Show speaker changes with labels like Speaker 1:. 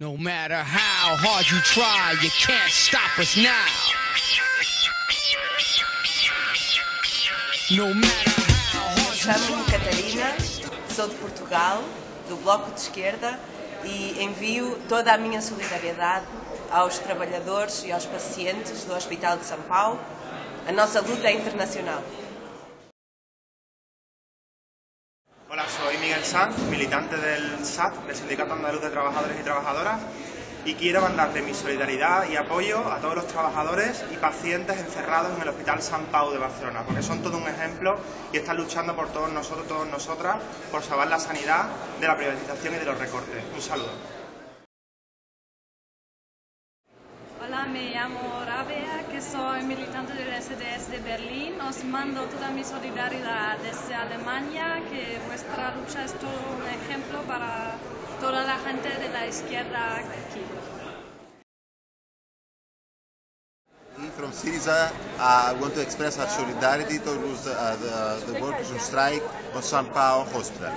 Speaker 1: No matter how hard you try, you can't stop us now. No matter how hard you try.
Speaker 2: Chamo-me Catarina, sou de Portugal, do Bloco de Esquerda, e envio toda a minha solidariedade aos trabalhadores e aos pacientes do Hospital de Sant Pau. A nossa luta é internacional.
Speaker 3: Hola, soy Miguel Sanz, militante del SAT, del Sindicato Andaluz de Trabajadores y Trabajadoras, y quiero mandarle mi solidaridad y apoyo a todos los trabajadores y pacientes encerrados en el Hospital Sant Pau de Barcelona, porque son todo un ejemplo y están luchando por todos nosotros, todas nosotras, por salvar la sanidad de la privatización y de los recortes. Un saludo.
Speaker 4: Hola, me llamo Rabea, que soy militante del SDS de Berlín. Os mando toda mi solidaridad desde Alemania, que vuestra lucha es todo un ejemplo para toda la gente de la izquierda aquí.
Speaker 5: From Syriza, I want to express our solidarity towards the workers on strike on Sant Pau Hospital.